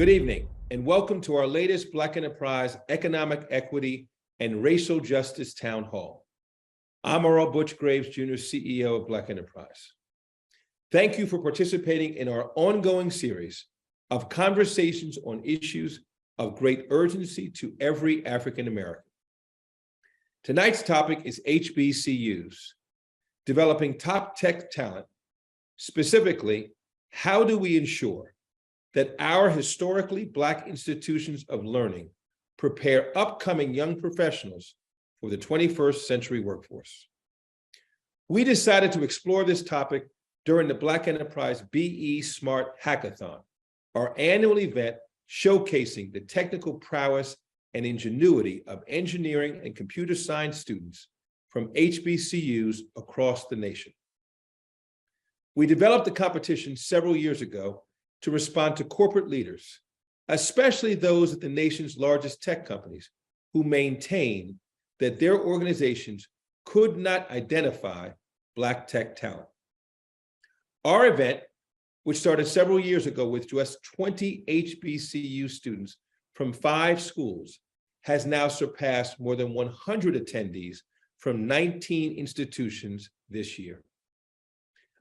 Good evening, and welcome to our latest Black Enterprise Economic Equity and Racial Justice Town Hall. I'm Earl Butch Graves, Jr., CEO of Black Enterprise. Thank you for participating in our ongoing series of conversations on issues of great urgency to every African American. Tonight's topic is HBCUs, developing top tech talent. Specifically, how do we ensure that our historically Black institutions of learning prepare upcoming young professionals for the 21st century workforce? We decided to explore this topic during the Black Enterprise BE Smart Hackathon, our annual event showcasing the technical prowess and ingenuity of engineering and computer science students from HBCUs across the nation. We developed the competition several years ago to respond to corporate leaders, especially those at the nation's largest tech companies, who maintain that their organizations could not identify Black tech talent. Our event, which started several years ago with just 20 HBCU students from 5 schools, has now surpassed more than 100 attendees from 19 institutions this year.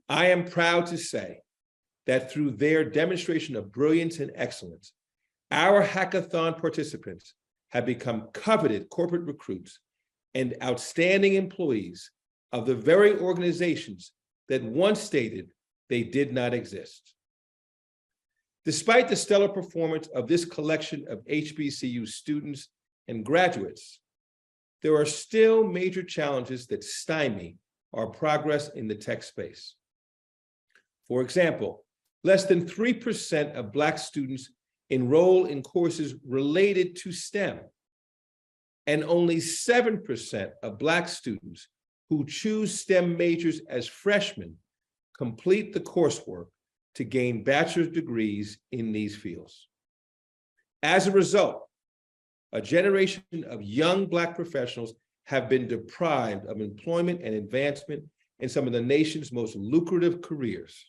I am proud to say that through their demonstration of brilliance and excellence, our hackathon participants have become coveted corporate recruits and outstanding employees of the very organizations that once stated they did not exist. Despite the stellar performance of this collection of HBCU students and graduates, there are still major challenges that stymie our progress in the tech space. For example, less than 3% of Black students enroll in courses related to STEM, and only 7% of Black students who choose STEM majors as freshmen complete the coursework to gain bachelor's degrees in these fields. As a result, a generation of young Black professionals have been deprived of employment and advancement in some of the nation's most lucrative careers.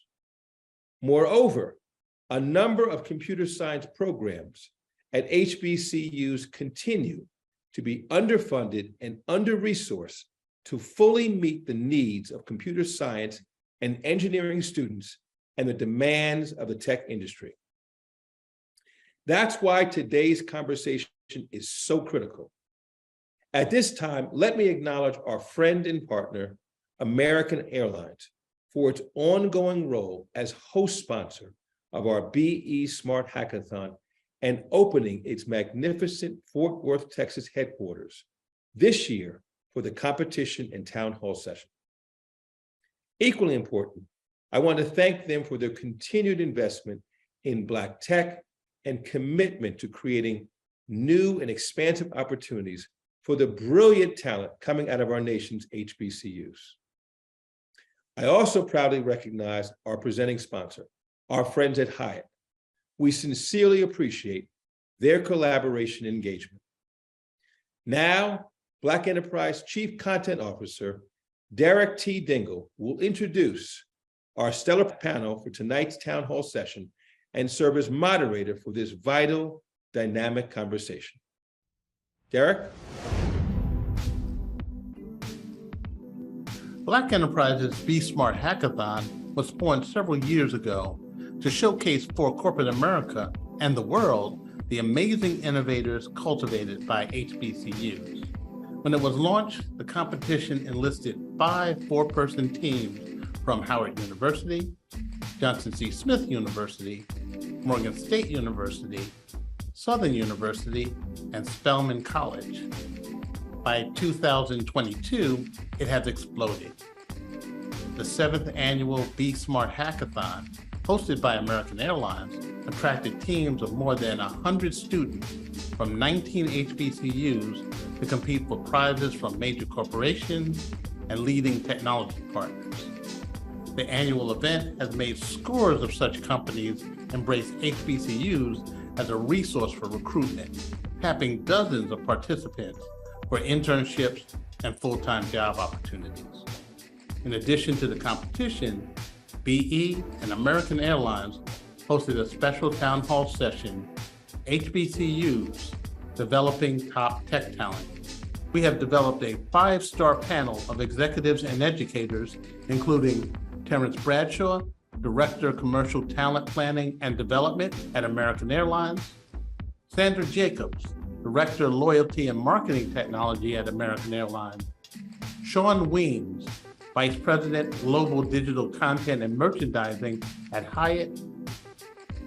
Moreover, a number of computer science programs at HBCUs continue to be underfunded and under-resourced to fully meet the needs of computer science and engineering students and the demands of the tech industry. That's why today's conversation is so critical. At this time, let me acknowledge our friend and partner, American Airlines, for its ongoing role as host sponsor of our BE Smart Hackathon and opening its magnificent Fort Worth, Texas headquarters this year for the competition and town hall session. Equally important, I want to thank them for their continued investment in Black tech and commitment to creating new and expansive opportunities for the brilliant talent coming out of our nation's HBCUs. I also proudly recognize our presenting sponsor, our friends at Hyatt. We sincerely appreciate their collaboration and engagement. Now, Black Enterprise Chief Content Officer, Derek T. Dingle, will introduce our stellar panel for tonight's town hall session and serve as moderator for this vital, dynamic conversation. Derek? Black Enterprise's Be Smart Hackathon was formed several years ago to showcase for corporate America and the world the amazing innovators cultivated by HBCUs. When it was launched, the competition enlisted 5 4-person teams from Howard University, Johnson C. Smith University, Morgan State University, Southern University, and Spelman College. By 2022, it has exploded. The 7th annual Be Smart Hackathon, hosted by American Airlines, attracted teams of more than 100 students from 19 HBCUs to compete for prizes from major corporations and leading technology partners. The annual event has made scores of such companies embrace HBCUs as a resource for recruitment, tapping dozens of participants for internships and full-time job opportunities. In addition to the competition, BE and American Airlines hosted a special town hall session HBCUs, developing top tech talent. We have developed a 5-star panel of executives and educators, including Terrence Bradshaw, Director of Commercial Talent Planning and Development at American Airlines, Sandra Jacobs, Director of Loyalty and Marketing Technology at American Airlines, Sean Weems, Vice President, Global Digital Content and Merchandising at Hyatt,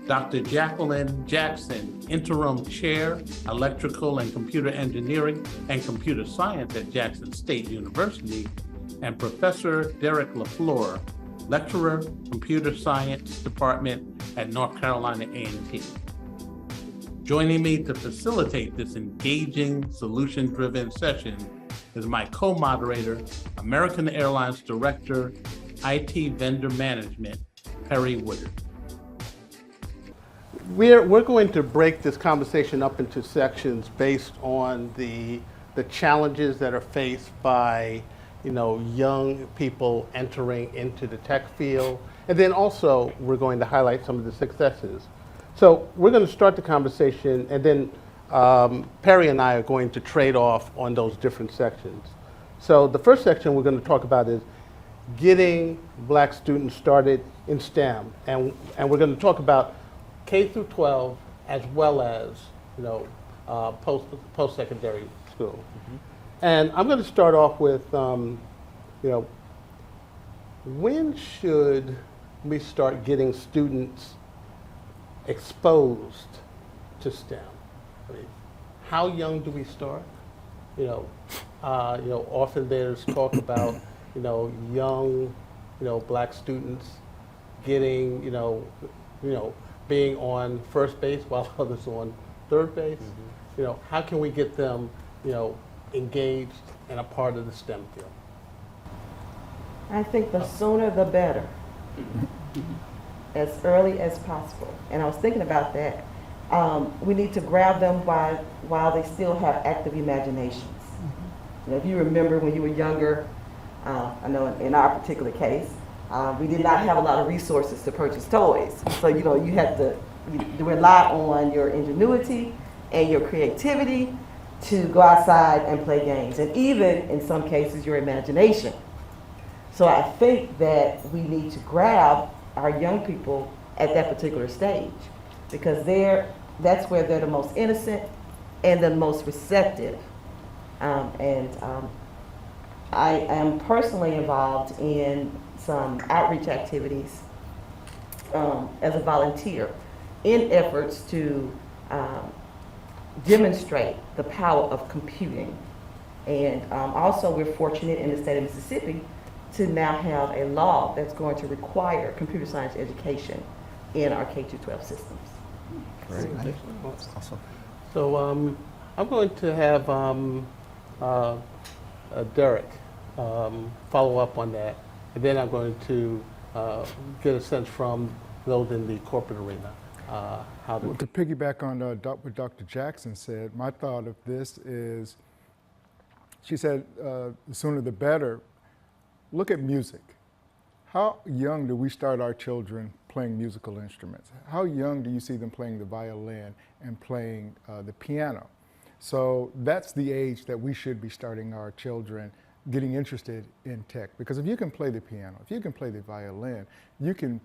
Dr. Jacqueline Jackson, Interim Chair, Electrical and Computer Engineering and Computer Science at Jackson State University, and Professor Derek LaFleur, Lecturer, Computer Science Department at North Carolina A&T. Joining me to facilitate this engaging, solution-driven session is my co-moderator, American Airlines Director, IT Vendor Management, Perry Woodard. We're going to break this conversation up into sections based on the challenges that are faced by young people entering into the tech field, and then also we're going to highlight some of the successes. So we're going to start the conversation, and then Perry and I are going to trade off on those different sections. So the first section we're going to talk about is getting Black students started in STEM, and we're going to talk about K through 12 as well as post-secondary school. Mm-hmm. And I'm going to start off with when should we start getting students exposed to STEM? I mean, how young do we start? Often there's talk about young Black students getting being on first base while others on third base. Mm-hmm. How can we get them engaged and a part of the STEM field? I think the sooner the better, as early as possible. And I was thinking about that. We need to grab them while they still have active imaginations. Mm-hmm. If you remember when you were younger, I know in our particular case, we did not have a lot of resources to purchase toys. So you had to rely on your ingenuity and your creativity to go outside and play games, and even in some cases your imagination. So I think that we need to grab our young people at that particular stage, because that's where they're the most innocent and the most receptive. I am personally involved in some outreach activities as a volunteer in efforts to demonstrate the power of computing. And also we're fortunate in the state of Mississippi to now have a law that's going to require computer science education in our K-12 systems. Great. Awesome. So I'm going to have Derek follow up on that, and then I'm going to get a sense from those in the corporate arena. To piggyback on what Dr. Jackson said, my thought of this is, she said the sooner the better. Look at music. How young do we start our children playing musical instruments? How young do you see them playing the violin and playing the piano? So that's the age that we should be starting our children getting interested in tech. Because if you can play the piano, if you can play the violin, you can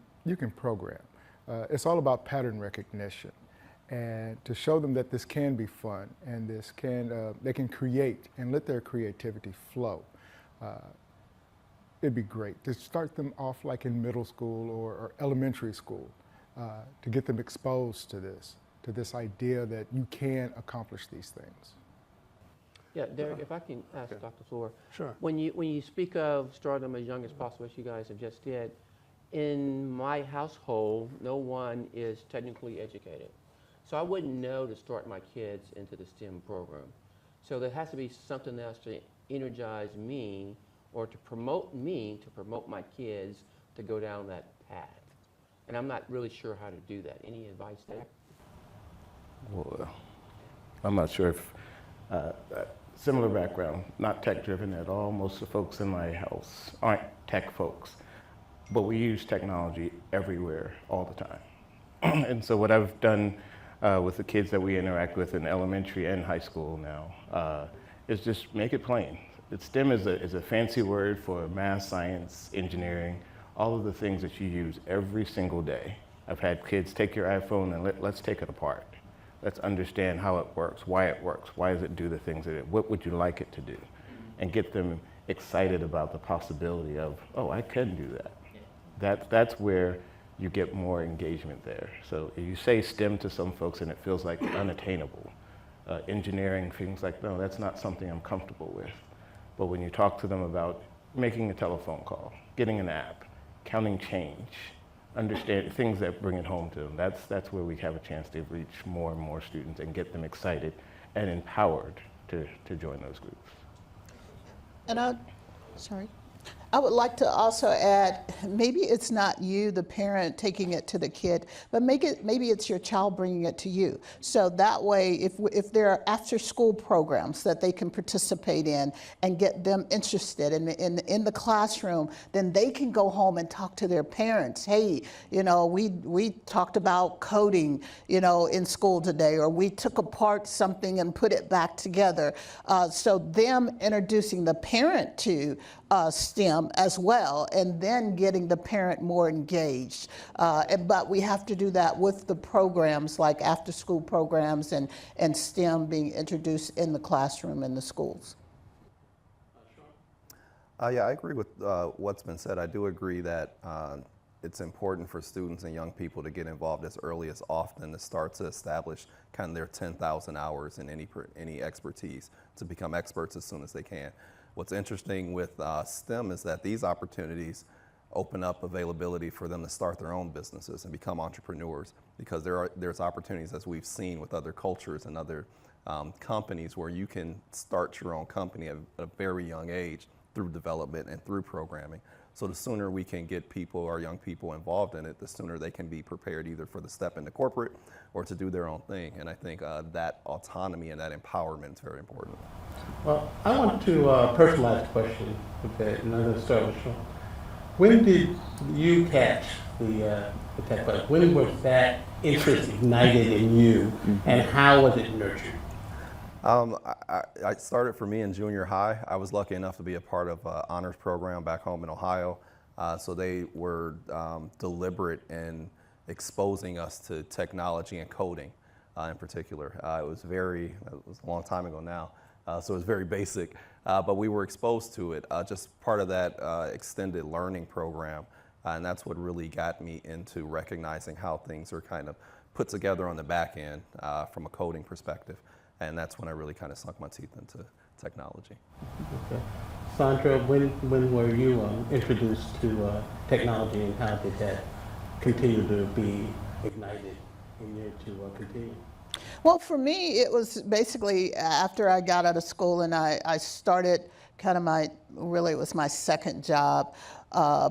program. It's all about pattern recognition, and to show them that this can be fun and they can create and let their creativity flow. It'd be great to start them off like in middle school or elementary school, to get them exposed to this idea that you can accomplish these things. Yeah, Derek, if I can ask Dr. Floor. Sure. When you speak of starting them as young as possible, as you guys have just did, in my household, no one is technically educated. So I wouldn't know to start my kids into the STEM program. So there has to be something else to energize me or to promote my kids to go down that path. And I'm not really sure how to do that. Any advice there? Well, I'm not sure if, similar background, not tech driven at all. Most of the folks in my house aren't tech folks, but we use technology everywhere all the time. And so what I've done with the kids that we interact with in elementary and high school now, is just make it plain. STEM is a fancy word for math, science, engineering, all of the things that you use every single day. I've had kids take your iPhone and let's take it apart. Let's understand how it works, why does it do the things that what would you like it to do? And get them excited about the possibility of, oh, I can do that. That's where you get more engagement there. So if you say STEM to some folks and it feels like unattainable. Engineering, things like, no, that's not something I'm comfortable with. But when you talk to them about making a telephone call, getting an app, counting change, understand things that bring it home to them, that's where we have a chance to reach more and more students and get them excited and empowered to join those groups. And I would like to also add, maybe it's not you, the parent, taking it to the kid, but maybe it's your child bringing it to you. So that way, if there are after-school programs that they can participate in and get them interested in the classroom, then they can go home and talk to their parents. Hey, we talked about coding, in school today, or we took apart something and put it back together. So them introducing the parent to STEM as well, and then getting the parent more engaged. But we have to do that with the programs like after-school programs and STEM being introduced in the classroom in the schools. Yeah, I agree with what's been said. I do agree that it's important for students and young people to get involved as early as often to start to establish kind of their 10,000 hours in any expertise, to become experts as soon as they can. What's interesting with STEM is that these opportunities open up availability for them to start their own businesses and become entrepreneurs, because there's opportunities, as we've seen with other cultures and other companies, where you can start your own company at a very young age through development and through programming. So the sooner we can get people, our young people, involved in it, the sooner they can be prepared either for the step into corporate or to do their own thing. And I think that autonomy and that empowerment is very important. Well, I want to personalize the question a bit, and I'm going to start with Sean. When did you catch the tech bug? When was that interest ignited in you, and how was it nurtured? I started for me in junior high. I was lucky enough to be a part of an honors program back home in Ohio. So they were deliberate in exposing us to technology and coding in particular. It was a long time ago now. So it was very basic, but we were exposed to it, just part of that extended learning program. And that's what really got me into recognizing how things are kind of put together on the back end from a coding perspective. And that's when I really kind of sunk my teeth into technology. Okay. Sandra, when were you introduced to technology, and how did that continue to be ignited in you to continue? Well, for me, it was basically after I got out of school and I started kind of it was my second job,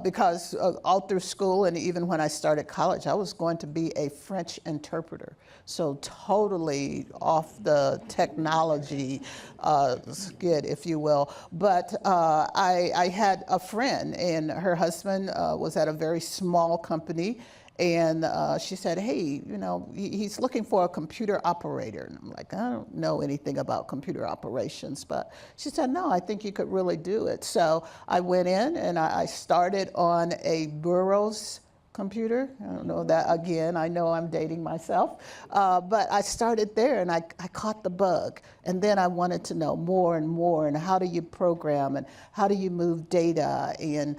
because all through school and even when I started college, I was going to be a French interpreter. So totally off the technology skid, if you will. But I had a friend, and her husband was at a very small company. And she said, hey, he's looking for a computer operator. And I'm like, I don't know anything about computer operations. But she said, no, I think you could really do it. So I went in and I started on a Burroughs computer. I don't know that, again, I know I'm dating myself. But I started there and I caught the bug. And then I wanted to know more and more, and how do you program, and how do you move data, and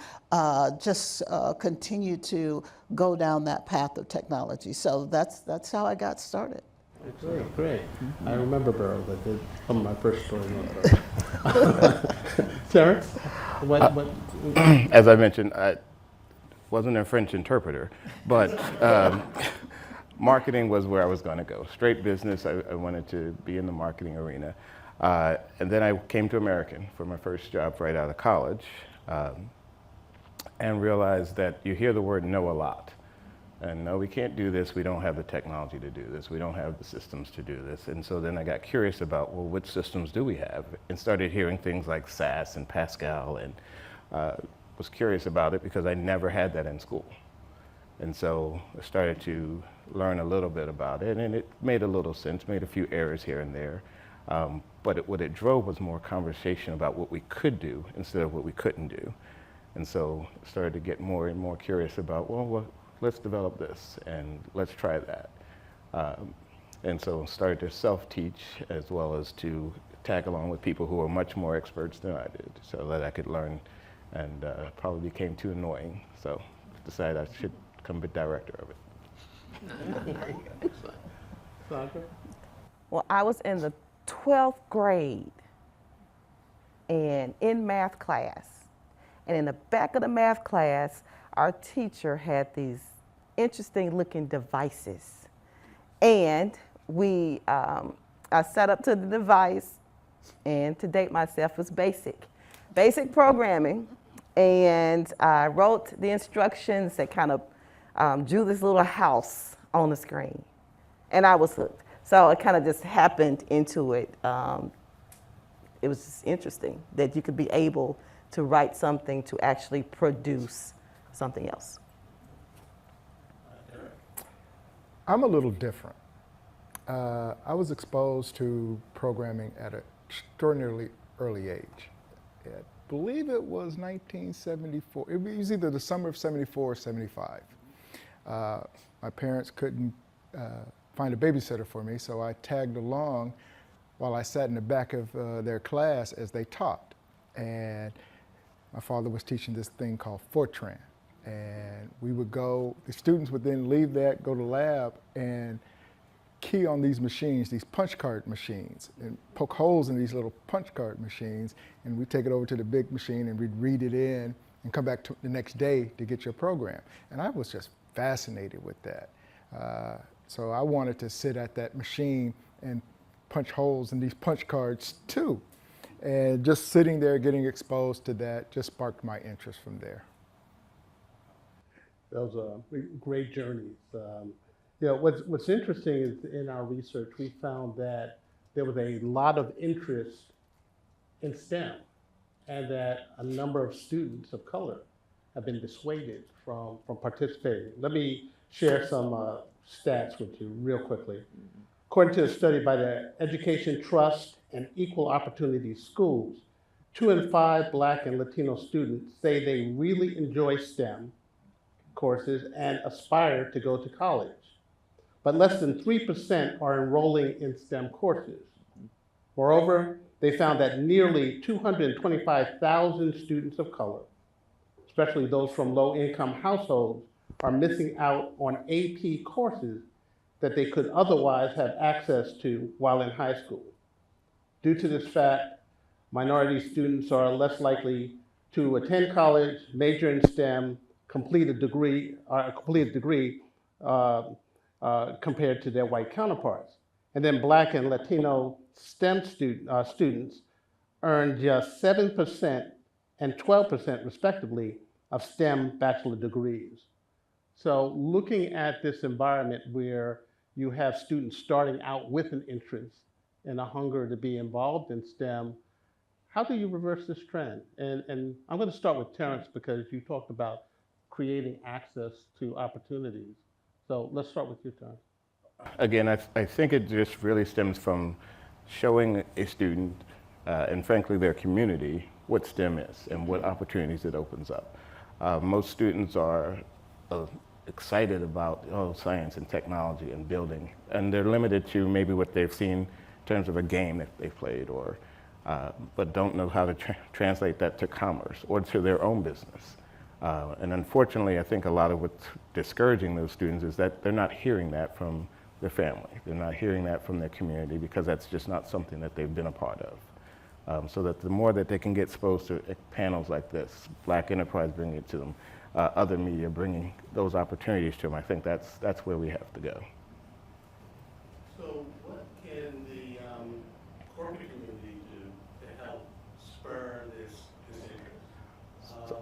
just continue to go down that path of technology. So that's how I got started. Great, great. I remember Burroughs. I did some of my first stories on Burroughs. Sarah? What? As I mentioned, I wasn't a French interpreter, but marketing was where I was going to go. Straight business. I wanted to be in the marketing arena. And then I came to American for my first job right out of college, and realized that you hear the word no a lot. And no, we can't do this. We don't have the technology to do this. We don't have the systems to do this. And so then I got curious about, well, which systems do we have? And started hearing things like SAS and Pascal, and was curious about it because I never had that in school. And so I started to learn a little bit about it, and it made a little sense, made a few errors here and there. But what it drove was more conversation about what we could do instead of what we couldn't do. And so I started to get more and more curious about, well, let's develop this and let's try that. And so I started to self-teach as well as to tag along with people who were much more experts than I did so that I could learn, and probably became too annoying. So decided I should become the director of it. Sandra? Well, I was in the 12th grade and in math class. And in the back of the math class, our teacher had these interesting looking devices. And I set up to the device, and to date myself, was basic programming. And I wrote the instructions that kind of drew this little house on the screen. And I was hooked. So it kind of just happened into it. It was just interesting that you could be able to write something to actually produce something else. I'm a little different. I was exposed to programming at an extraordinarily early age. I believe it was 1974. It was either the summer of 74 or 75. My parents couldn't find a babysitter for me, so I tagged along while I sat in the back of their class as they taught. And my father was teaching this thing called Fortran. And we would go, the students would then leave that, go to lab, and key on these machines, these punch card machines, and poke holes in these little punch card machines, and we'd take it over to the big machine and we'd read it in and come back to the next day to get your program. And I was just fascinated with that. So I wanted to sit at that machine and punch holes in these punch cards too. And just sitting there getting exposed to that just sparked my interest from there. Those are great journeys. What's interesting is in our research, we found that there was a lot of interest in STEM, and that a number of students of color have been dissuaded from participating. Let me share some stats with you real quickly. According to a study by the Education Trust and Equal Opportunity Schools, 2 in 5 Black and Latino students say they really enjoy STEM courses and aspire to go to college. But less than 3% are enrolling in STEM courses. Moreover, they found that nearly 225,000 students of color, especially those from low-income households, are missing out on AP courses that they could otherwise have access to while in high school. Due to this fact, minority students are less likely to attend college, major in STEM, complete a degree compared to their white counterparts. And then Black and Latino STEM students earn just 7% and 12% respectively of STEM bachelor degrees. So looking at this environment where you have students starting out with an interest and a hunger to be involved in STEM, how do you reverse this trend? And I'm going to start with Terrence because you talked about creating access to opportunities. So let's start with you, Terrence. Again, I think it just really stems from showing a student and frankly their community what STEM is and what opportunities it opens up. Most students are excited about science and technology and building, and they're limited to maybe what they've seen in terms of a game that they've played, or but don't know how to translate that to commerce or to their own business. And unfortunately, I think a lot of what's discouraging those students is that they're not hearing that from their family. They're not hearing that from their community because that's just not something that they've been a part of. So that the more that they can get exposed to panels like this, Black Enterprise bringing it to them, other media bringing those opportunities to them, I think that's where we have to go. So what can the corporate community do to help spur this interest?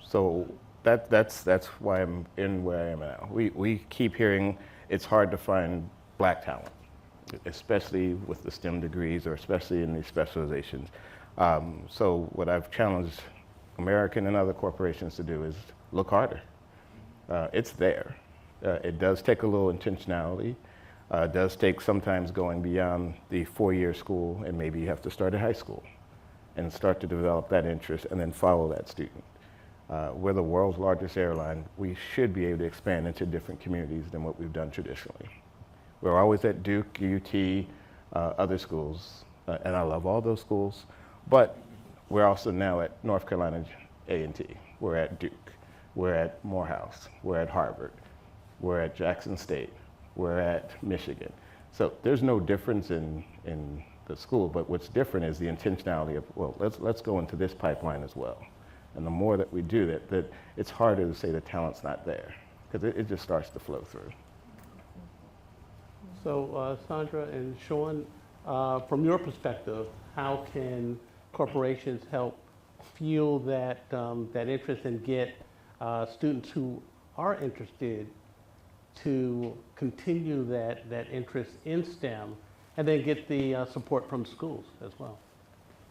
So that's why I'm in where I am now. We keep hearing it's hard to find Black talent, especially with the STEM degrees or especially in these specializations. So what I've challenged American and other corporations to do is look harder. It's there. It does take a little intentionality. It does take sometimes going beyond the 4-year school, and maybe you have to start at high school and start to develop that interest and then follow that student. We're the world's largest airline. We should be able to expand into different communities than what we've done traditionally. We're always at Duke, UT, other schools, and I love all those schools, but we're also now at North Carolina A&T. We're at Duke. We're at Morehouse. We're at Harvard. We're at Jackson State. We're at Michigan. So there's no difference in the school, but what's different is the intentionality of, well, let's go into this pipeline as well. And the more that we do that it's harder to say the talent's not there, because it just starts to flow through. So Sandra and Sean, from your perspective, how can corporations help fuel that interest and get students who are interested to continue that interest in STEM, and then get the support from schools as well?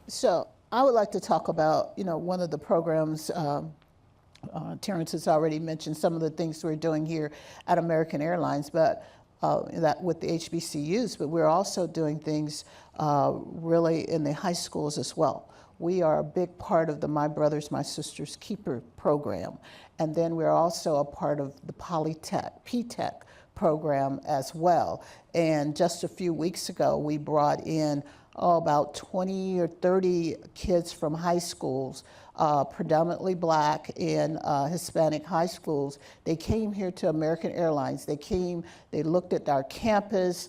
So I would like to talk about, one of the programs, Terrence has already mentioned some of the things we're doing here at American Airlines, but that with the HBCUs, but we're also doing things really in the high schools as well. We are a big part of the My Brothers, My Sisters Keeper program. And then we're also a part of the P-Tech program as well. And just a few weeks ago, we brought in about 20 or 30 kids from high schools, predominantly Black and Hispanic high schools. They came here to American Airlines. They came, they looked at our campus,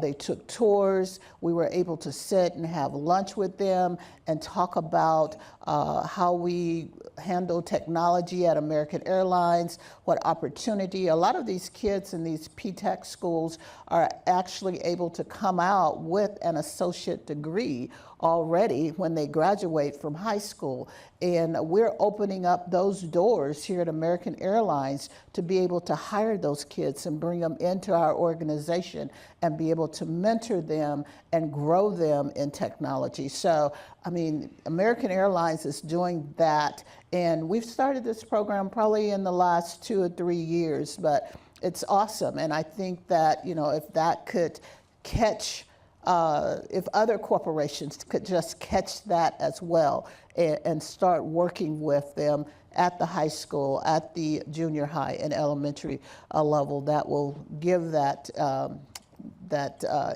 they took tours. We were able to sit and have lunch with them and talk about how we handle technology at American Airlines, what opportunity. A lot of these kids in these P-Tech schools are actually able to come out with an associate degree already when they graduate from high school. And we're opening up those doors here at American Airlines to be able to hire those kids and bring them into our organization and be able to mentor them and grow them in technology. So, I mean, American Airlines is doing that. And we've started this program probably in the last 2 or 3 years, but it's awesome. And I think that, if that could catch, if other corporations could just catch that as well and start working with them at the high school, at the junior high and elementary level, that will give that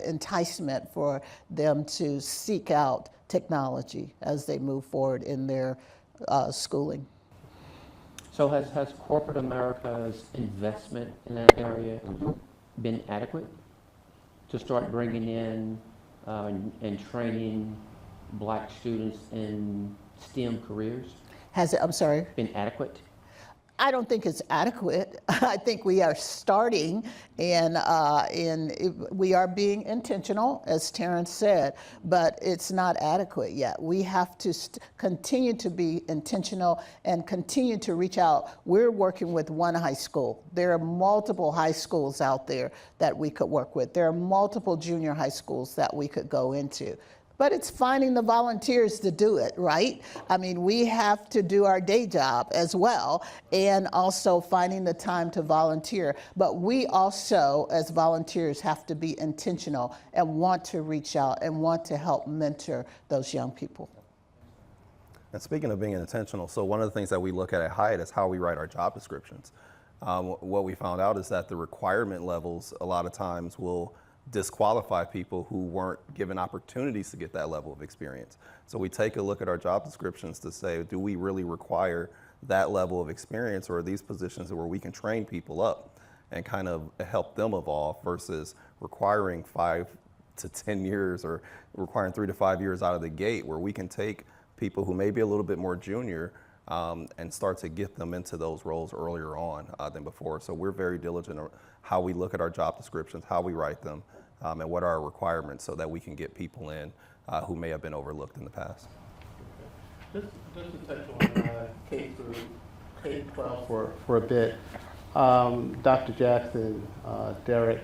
enticement for them to seek out technology as they move forward in their schooling. So has corporate America's investment in that area been adequate to start bringing in and training Black students in STEM careers? Has it, I'm sorry? Been adequate? I don't think it's adequate. I think we are starting and we are being intentional, as Terrence said, but it's not adequate yet. We have to continue to be intentional and continue to reach out. We're working with one high school. There are multiple high schools out there that we could work with. There are multiple junior high schools that we could go into. But it's finding the volunteers to do it, right? I mean, we have to do our day job as well, and also finding the time to volunteer. But we also, as volunteers, have to be intentional and want to reach out and want to help mentor those young people. And speaking of being intentional, so one of the things that we look at Hyatt is how we write our job descriptions. What we found out is that the requirement levels a lot of times will disqualify people who weren't given opportunities to get that level of experience. So we take a look at our job descriptions to say, do we really require that level of experience, or are these positions where we can train people up and kind of help them evolve versus requiring 5 to 10 years or requiring 3 to 5 years out of the gate, where we can take people who may be a little bit more junior and start to get them into those roles earlier on than before. So we're very diligent on how we look at our job descriptions, how we write them, and what are our requirements so that we can get people in who may have been overlooked in the past. Just to touch on K-12 for a bit. Dr. Jackson, Derek,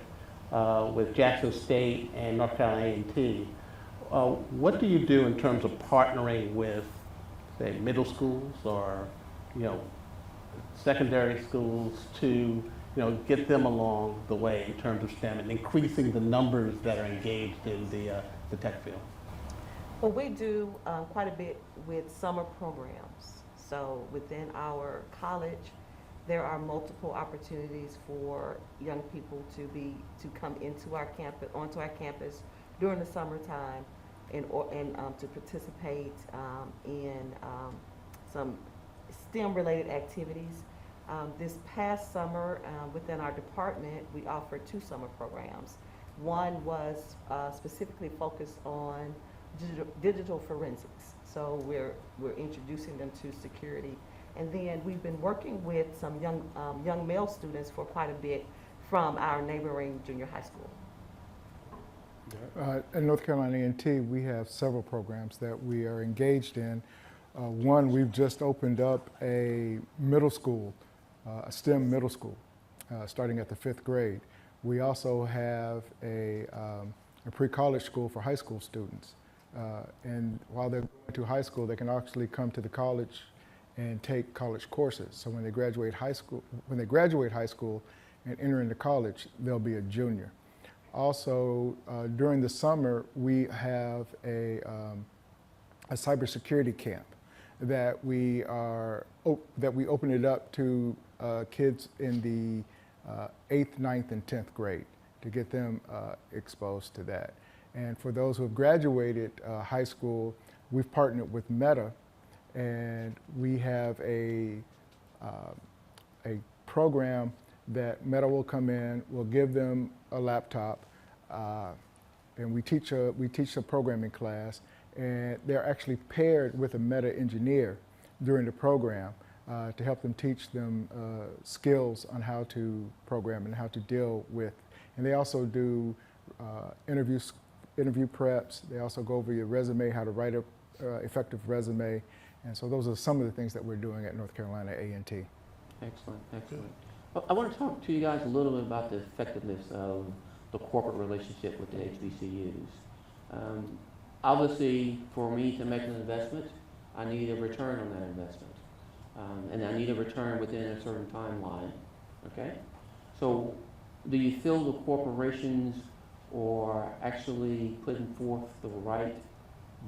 with Jackson State and North Carolina A&T, what do you do in terms of partnering with, say, middle schools or, secondary schools to, get them along the way in terms of STEM and increasing the numbers that are engaged in the tech field? Well, we do quite a bit with summer programs. So within our college, there are multiple opportunities for young people to come into our campus, onto our campus during the summertime, and to participate in some STEM-related activities. This past summer, within our department, we offered 2 summer programs. One was specifically focused on digital forensics. So we're introducing them to security. And then we've been working with some young male students for quite a bit from our neighboring junior high school. At North Carolina A&T, we have several programs that we are engaged in. One, we've just opened up a middle school, a STEM middle school, starting at the 5th grade. We also have a pre-college school for high school students. And while they're going to high school, they can actually come to the college and take college courses. So when they graduate high school and enter into college, they'll be a junior. Also, during the summer, we have a cybersecurity camp that we open it up to kids in the 8th, 9th, and 10th grade to get them exposed to that. And for those who have graduated high school, we've partnered with Meta, and we have a program that Meta will come in, we'll give them a laptop, and we teach a programming class, and they're actually paired with a Meta engineer during the program to help them teach them skills on how to program and how to deal with. And they also do interview preps. They also go over your resume, how to write a effective resume. And so those are some of the things that we're doing at North Carolina A&T. Excellent, excellent. I want to talk to you guys a little bit about the effectiveness of the corporate relationship with the HBCUs. Obviously, for me to make an investment, I need a return on that investment. And I need a return within a certain timeline, okay? So do you feel the corporations are actually putting forth the right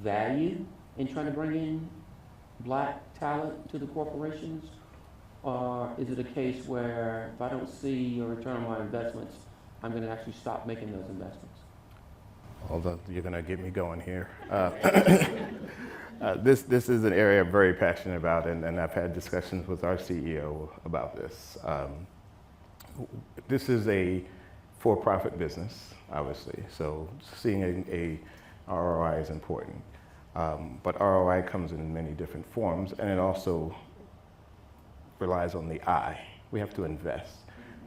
value in trying to bring in black talent to the corporations? Or is it a case where if I don't see a return on my investments, I'm going to actually stop making those investments? Although you're going to get me going here. This is an area I'm very passionate about, and I've had discussions with our CEO about this. This is a for-profit business, obviously, so seeing a ROI is important. But ROI comes in many different forms, and it also relies on the I. We have to invest.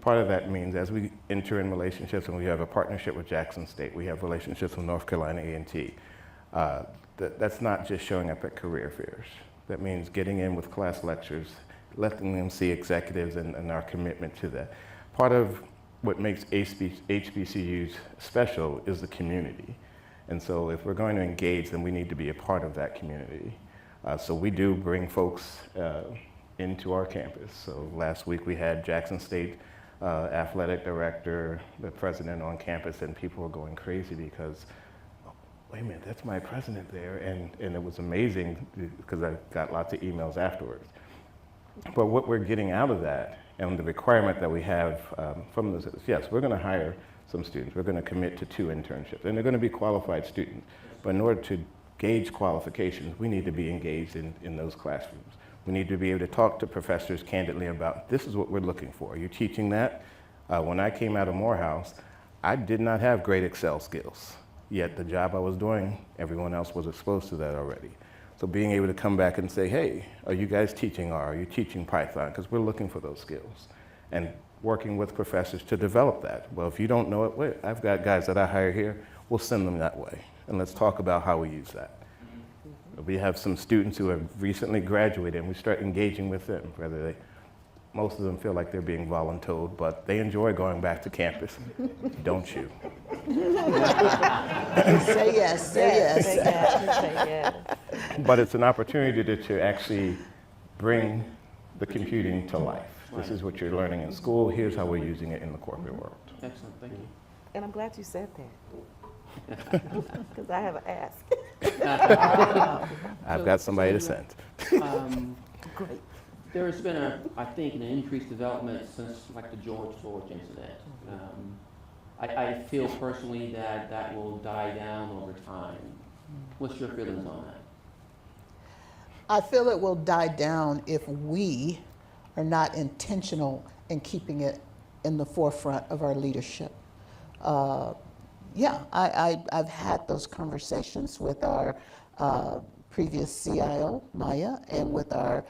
Part of that means as we enter in relationships, and we have a partnership with Jackson State, we have relationships with North Carolina A&T. That's not just showing up at career fairs. That means getting in with class lectures, letting them see executives and our commitment to that. Part of what makes HBCUs special is the community. And so if we're going to engage, then we need to be a part of that community. So we do bring folks into our campus. So last week we had Jackson State athletic director, the president on campus, and people were going crazy because, oh, wait a minute, that's my president there. And it was amazing because I got lots of emails afterwards. But what we're getting out of that and the requirement that we have from this is, yes, we're going to hire some students. We're going to commit to 2 internships, and they're going to be qualified students. But in order to gauge qualifications, we need to be engaged in those classrooms. We need to be able to talk to professors candidly about, this is what we're looking for. Are you teaching that? When I came out of Morehouse, I did not have great Excel skills. Yet the job I was doing, everyone else was exposed to that already. So being able to come back and say, hey, are you guys teaching R? Are you teaching Python? Because we're looking for those skills. And working with professors to develop that. Well, if you don't know it, wait, I've got guys that I hire here, we'll send them that way. And let's talk about how we use that. We have some students who have recently graduated, and we start engaging with them, most of them feel like they're being voluntold, but they enjoy going back to campus, don't you? Say yes, say yes. Say yes, say yes. But it's an opportunity to actually bring the computing to life. This is what you're learning in school. Here's how we're using it in the corporate world. Excellent, thank you. And I'm glad you said that. Because I have an ask. I've got somebody to send. Great. There has been I think, an increased development since like the George Floyd incident. I feel personally that that will die down over time. What's your feelings on that? I feel it will die down if we are not intentional in keeping it in the forefront of our leadership. I've had those conversations with our previous CIO, Maya, and with our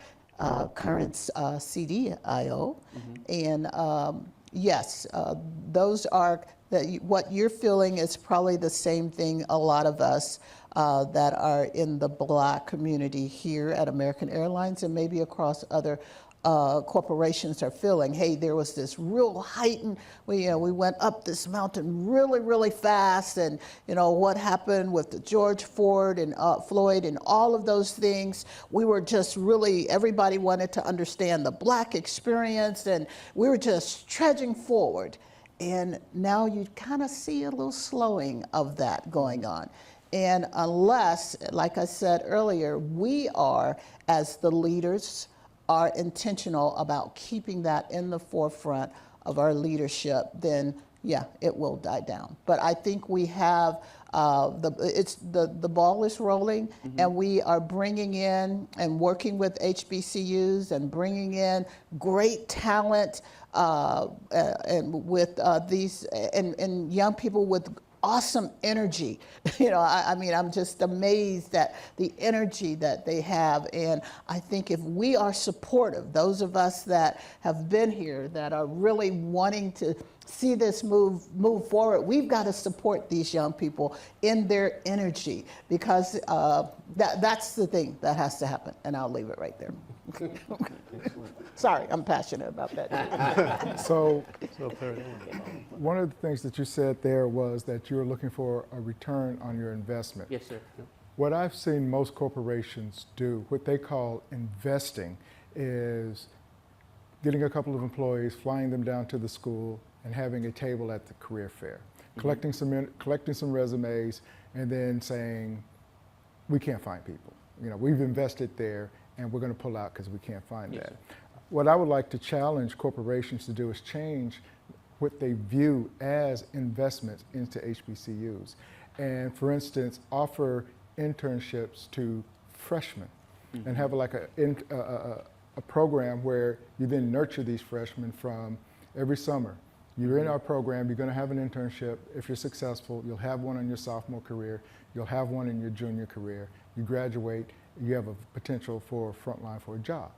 current CDIO. And yes, those are, what you're feeling is probably the same thing a lot of us that are in the Black community here at American Airlines and maybe across other corporations are feeling. Hey, there was this real heightened, we went up this mountain really, really fast, and what happened with the George Floyd and all of those things, we were just really, everybody wanted to understand the Black experience, and we were just trudging forward. And now you kind of see a little slowing of that going on. And unless, like I said earlier, we are, as the leaders, are intentional about keeping that in the forefront of our leadership, then yeah, it will die down. But I think we have the ball is rolling, and we are bringing in and working with HBCUs and bringing in great talent and with these and young people with awesome energy. I mean, I'm just amazed at the energy that they have. And I think if we are supportive, those of us that have been here, that are really wanting to see this move forward, we've got to support these young people in their energy, because that's the thing that has to happen. And I'll leave it right there. Sorry, I'm passionate about that. So one of the things that you said there was that you were looking for a return on your investment. Yes, sir. What I've seen most corporations do, what they call investing, is getting a couple of employees, flying them down to the school, and having a table at the career fair, collecting some resumes, and then saying, we can't find people. We've invested there, and we're going to pull out because we can't find that. What I would like to challenge corporations to do is change what they view as investments into HBCUs. And for instance, offer internships to freshmen and have a program where you then nurture these freshmen from every summer. You're in our program, you're going to have an internship. If you're successful, you'll have one in your sophomore career, you'll have one in your junior career. You graduate, you have a potential for a frontline for a job.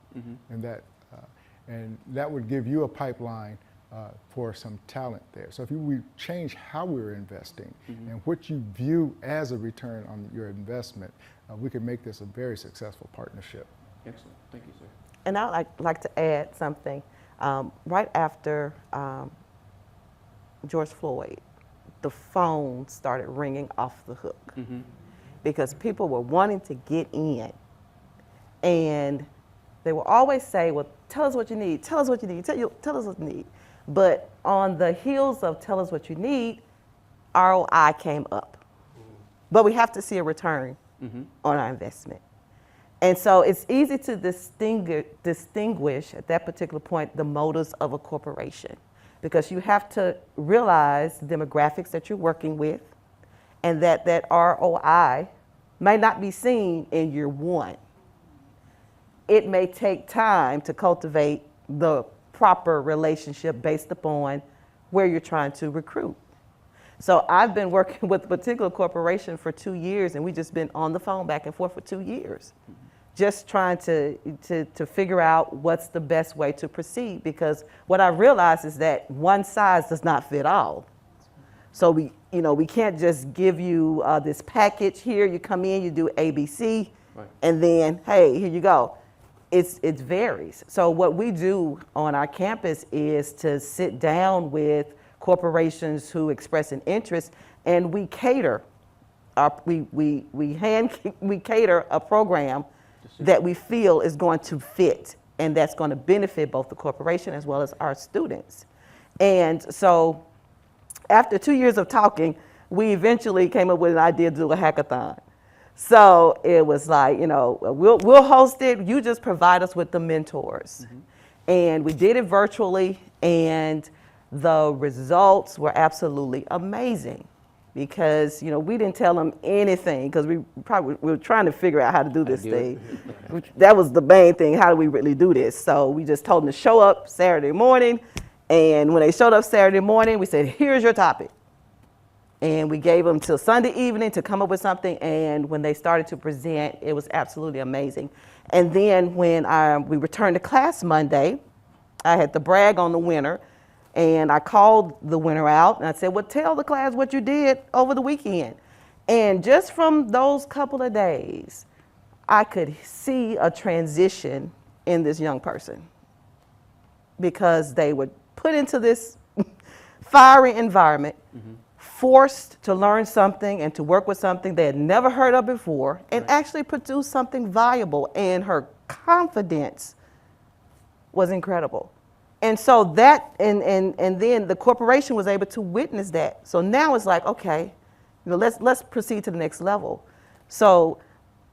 And that would give you a pipeline for some talent there. So if we change how we're investing and what you view as a return on your investment, we could make this a very successful partnership. Excellent, thank you, sir. And I'd like to add something. Right after George Floyd, the phone started ringing off the hook because people were wanting to get in, and they will always say, well, tell us what you need, tell us what you need, tell us what you need. But on the heels of tell us what you need, ROI came up. But we have to see a return on our investment. And so it's easy to distinguish at that particular point the motives of a corporation, because you have to realize the demographics that you're working with, and that ROI may not be seen in year one. It may take time to cultivate the proper relationship based upon where you're trying to recruit. So I've been working with a particular corporation for 2 years, and we've just been on the phone back and forth for 2 years, just trying to figure out what's the best way to proceed, because what I realized is that one size does not fit all. So we can't just give you this package here, you come in, you do ABC, and then, hey, here you go. It varies. So what we do on our campus is to sit down with corporations who express an interest, and we cater we cater a program that we feel is going to fit and that's going to benefit both the corporation as well as our students. And so after 2 years of talking, we eventually came up with an idea to do a hackathon. So it was like, we'll host it. You just provide us with the mentors. And we did it virtually, and the results were absolutely amazing because, we didn't tell them anything because we were trying to figure out how to do this thing. That was the main thing. How do we really do this? So we just told them to show up Saturday morning. And when they showed up Saturday morning, we said, here's your topic. And we gave them till Sunday evening to come up with something. And when they started to present, it was absolutely amazing. And then when we returned to class Monday, I had to brag on the winner. And I called the winner out and I said, well, tell the class what you did over the weekend. And just from those couple of days, I could see a transition in this young person because they were put into this fiery environment, forced to learn something and to work with something they had never heard of before, and actually produce something valuable. And her confidence was incredible. And so that, and then the corporation was able to witness that. So now it's like, okay, let's proceed to the next level. So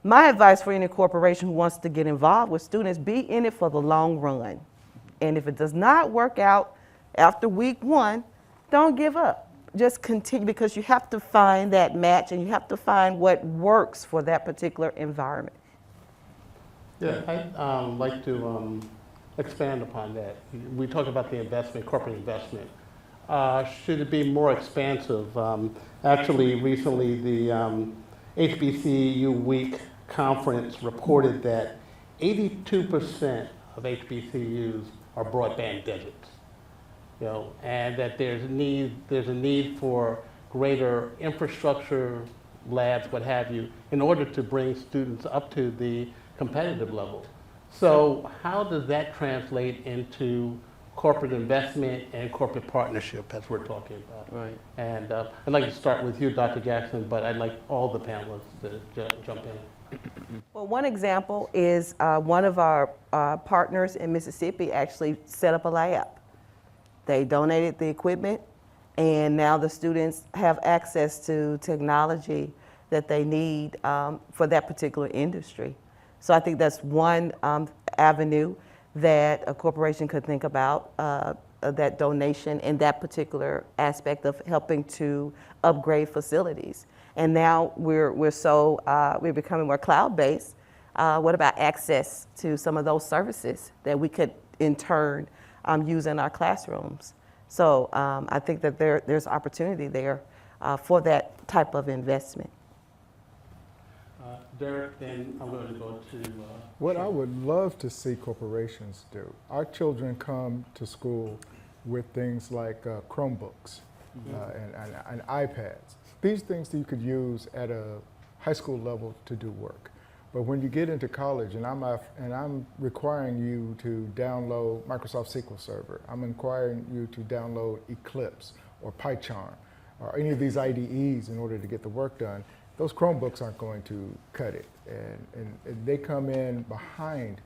my advice for any corporation who wants to get involved with students, be in it for the long run. And if it does not work out after week 1, don't give up. Just continue, because you have to find that match and you have to find what works for that particular environment. Yeah, I'd like to expand upon that. We talked about the investment, corporate investment. Should it be more expansive? Actually, recently the HBCU Week conference reported that 82% of HBCUs are broadband digits, and that there's a need for greater infrastructure, labs, what have you, in order to bring students up to the competitive level. So how does that translate into corporate investment and corporate partnership, as we're talking about? Right. And I'd like to start with you, Dr. Jackson, but I'd like all the panelists to jump in. Well, one example is one of our partners in Mississippi actually set up a lab. They donated the equipment, and now the students have access to technology that they need for that particular industry. So I think that's one avenue that a corporation could think about, that donation in that particular aspect of helping to upgrade facilities. And now we're becoming more cloud-based. What about access to some of those services that we could in turn use in our classrooms? So I think that there's opportunity there for that type of investment. Derek, then I'm going to go to... What I would love to see corporations do, our children come to school with things like Chromebooks and iPads. These things that you could use at a high school level to do work. But when you get into college, and I'm requiring you to download Microsoft SQL Server, I'm requiring you to download Eclipse or PyCharm or any of these IDEs in order to get the work done, those Chromebooks aren't going to cut it. And they come in behind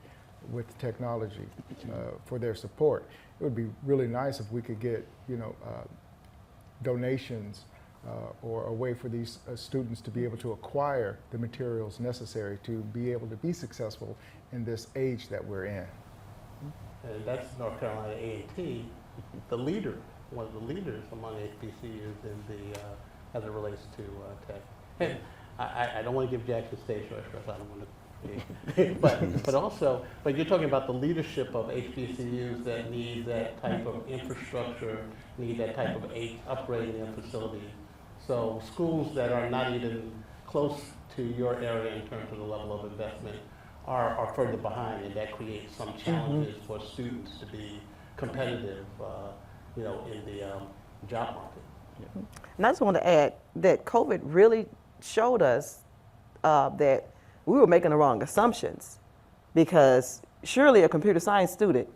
with technology for their support. It would be really nice if we could get, donations or a way for these students to be able to acquire the materials necessary to be able to be successful in this age that we're in. And that's North Carolina A&T, the leader, one of the leaders among HBCUs in the, as it relates to tech. And I don't want to give Jack the stage rush, I don't want to, but you're talking about the leadership of HBCUs that need that type of infrastructure, need that type of upgrading their facilities. So schools that are not even close to your area in terms of the level of investment are further behind, and that creates some challenges for students to be competitive, in the job market. And I just want to add that COVID really showed us that we were making the wrong assumptions, because surely a computer science student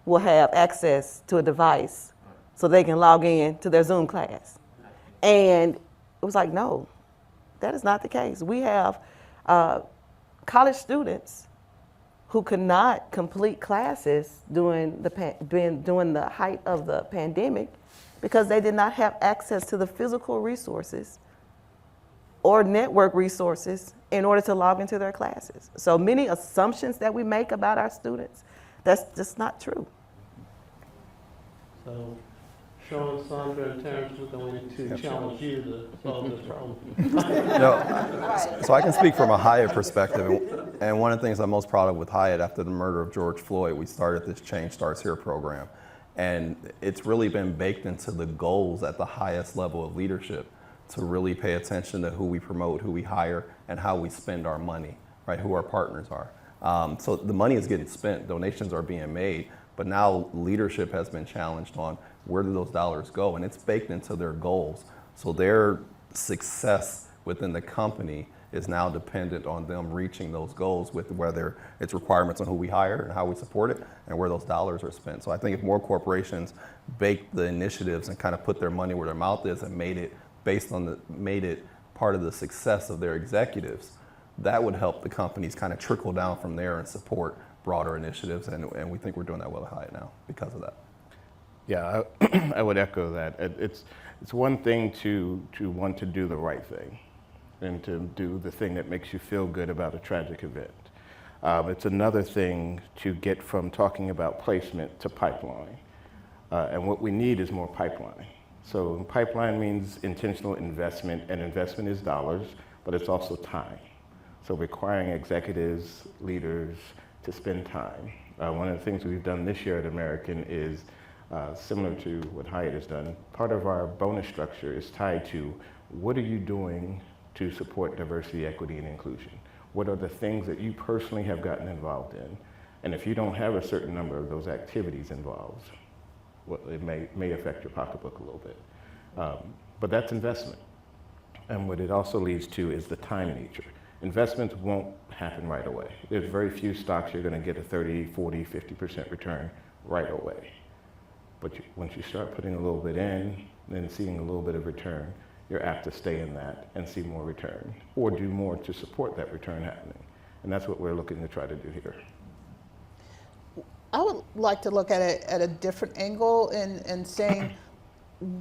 will have access to a device so they can log in to their Zoom class. And it was like, no, that is not the case. We have college students who could not complete classes during the height of the pandemic because they did not have access to the physical resources or network resources in order to log into their classes. So many assumptions that we make about our students, that's just not true. So, Sean, Sandra, and Terrence, we're going to challenge you to solve this problem. No, so I can speak from a Hyatt perspective, and one of the things I'm most proud of with Hyatt after the murder of George Floyd, we started this Change Starts Here program. And it's really been baked into the goals at the highest level of leadership to really pay attention to who we promote, who we hire, and how we spend our money, right? Who our partners are. So the money is getting spent, donations are being made, but now leadership has been challenged on where do those dollars go, and it's baked into their goals. So their success within the company is now dependent on them reaching those goals with whether it's requirements on who we hire and how we support it and where those dollars are spent. So I think if more corporations bake the initiatives and kind of put their money where their mouth is and made it part of the success of their executives, that would help the companies kind of trickle down from there and support broader initiatives. And we think we're doing that well at Hyatt now because of that. Yeah, I would echo that. It's one thing to want to do the right thing and to do the thing that makes you feel good about a tragic event. It's another thing to get from talking about placement to pipeline. And what we need is more pipeline. So pipeline means intentional investment, and investment is dollars, but it's also time. So requiring executives, leaders to spend time. One of the things we've done this year at American is similar to what Hyatt has done. Part of our bonus structure is tied to what are you doing to support diversity, equity, and inclusion? What are the things that you personally have gotten involved in? And if you don't have a certain number of those activities involved, well, it may affect your pocketbook a little bit. But that's investment. And what it also leads to is the time nature. Investments won't happen right away. There's very few stocks you're going to get a 30, 40, 50% return right away. But once you start putting a little bit in, then seeing a little bit of return, you're apt to stay in that and see more return or do more to support that return happening. And that's what we're looking to try to do here. I would like to look at it at a different angle and saying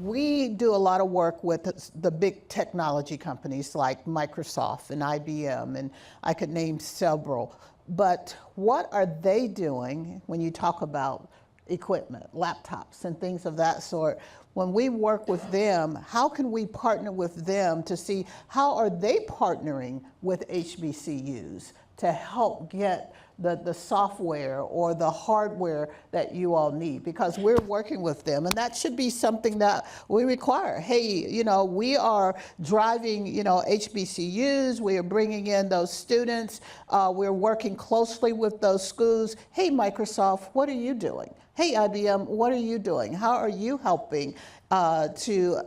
we do a lot of work with the big technology companies like Microsoft and IBM, and I could name several. But what are they doing when you talk about equipment, laptops, and things of that sort? When we work with them, how can we partner with them to see how are they partnering with HBCUs to help get the software or the hardware that you all need? Because we're working with them, and that should be something that we require. Hey, we are driving, HBCUs, we are bringing in those students, we're working closely with those schools. Hey, Microsoft, what are you doing? Hey, IBM, what are you doing? How are you helping to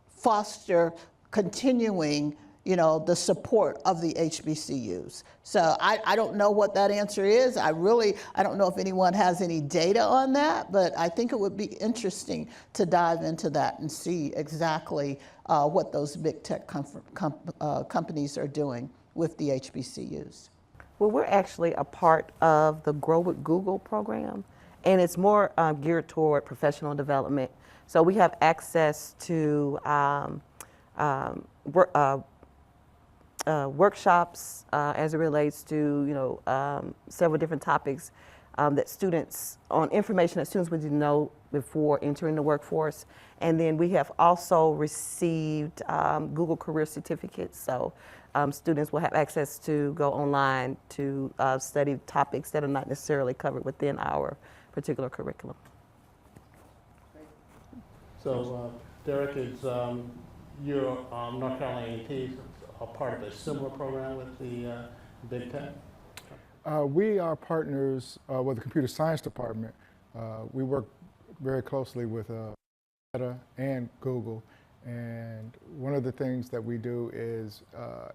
foster continuing the support of the HBCUs? So I don't know what that answer is. I don't know if anyone has any data on that, but I think it would be interesting to dive into that and see exactly what those big tech companies are doing with the HBCUs. Well, we're actually a part of the Grow with Google program, and it's more geared toward professional development. So we have access to workshops as it relates to several different topics that students, on information that students would know before entering the workforce. And then we have also received Google Career Certificates. So students will have access to go online to study topics that are not necessarily covered within our particular curriculum. So, Derek, is your North Carolina A&T a part of a similar program with the Big Tech? We are partners with the computer science department. We work very closely with Meta and Google. And one of the things that we do is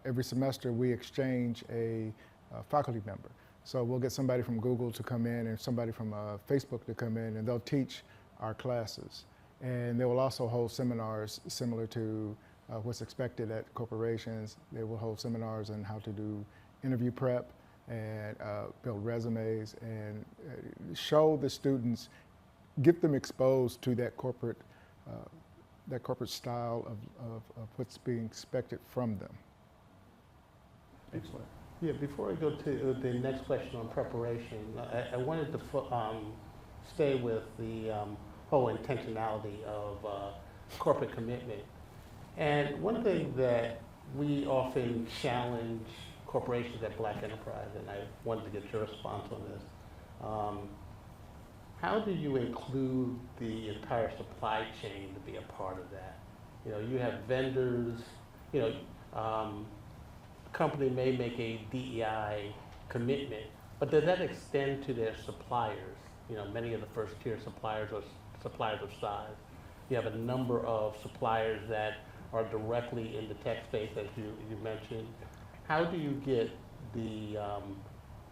every semester we exchange a faculty member. So we'll get somebody from Google to come in and somebody from Facebook to come in, and they'll teach our classes. And they will also hold seminars similar to what's expected at corporations. They will hold seminars on how to do interview prep, and build resumes and show the students, get them exposed to that corporate style of what's being expected from them. Excellent. Yeah, before I go to the next question on preparation, I wanted to stay with the whole intentionality of corporate commitment. And one thing that we often challenge corporations at Black Enterprise, and I wanted to get your response on this, how do you include the entire supply chain to be a part of that? You know, you have vendors, you know, company may make a DEI commitment, but does that extend to their suppliers? You know, many of the first tier suppliers are suppliers of size. You have a number of suppliers that are directly in the tech space, as you mentioned. How do you get the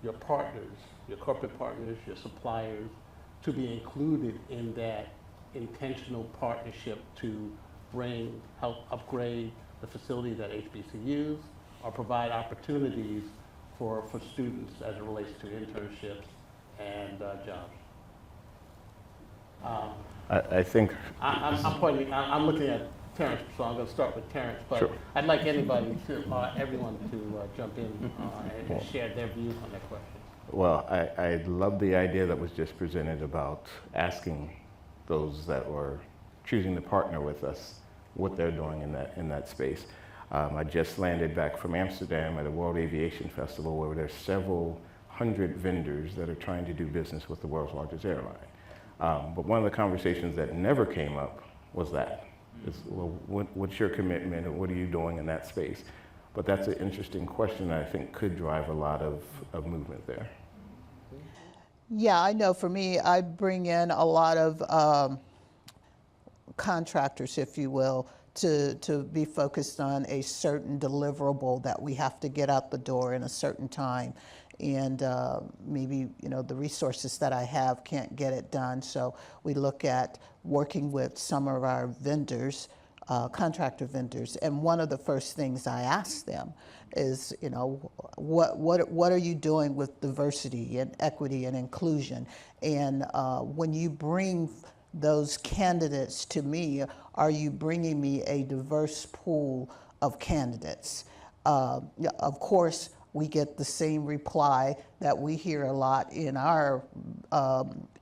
your partners, your corporate partners, your suppliers, to be included in that intentional partnership to help upgrade the facilities at HBCUs, or provide opportunities for students as it relates to internships and jobs? I think I'm looking at Terrence, so I'm going to start with Terrence, but Sure. I'd like everyone to jump in and share their views on that question. Well, I love the idea that was just presented about asking those that were choosing to partner with us what they're doing in that space. I just landed back from Amsterdam at a World Aviation Festival where there's several hundred vendors that are trying to do business with the world's largest airline. But one of the conversations that never came up was that. It's, well, what's your commitment and what are you doing in that space? But that's an interesting question that I think could drive a lot of movement there. Yeah, I know for me, I bring in a lot of contractors, if you will, to be focused on a certain deliverable that we have to get out the door in a certain time. And maybe, you know, the resources that I have can't get it done. So we look at working with some of our vendors, contractor vendors. And one of the first things I ask them is, you know, what are you doing with diversity and equity and inclusion? And when you bring those candidates to me, are you bringing me a diverse pool of candidates? Of course, we get the same reply that we hear a lot in our